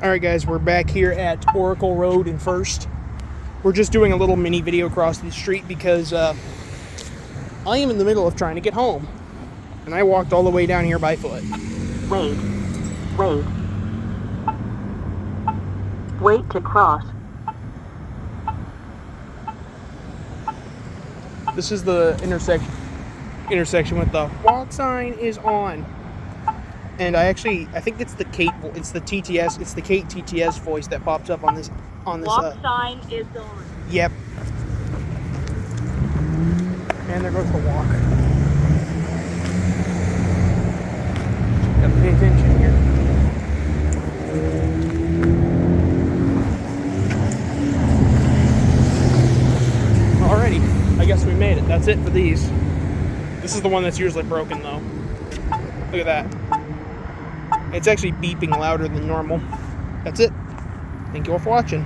Alright guys, we're back here at Oracle Road in First. We're just doing a little mini video across the street because I am in the middle of trying to get home. And I walked all the way down here by foot. Wait to cross. This is the intersection with the walk sign is on. And I think it's the Kate TTS voice that pops up on this. Walk sign is on. Yep. And there goes the walk. Gotta pay attention here. Alrighty, I guess we made it. That's it for these. This is the one that's usually broken though. Look at that. It's actually beeping louder than normal. That's it. Thank you all for watching.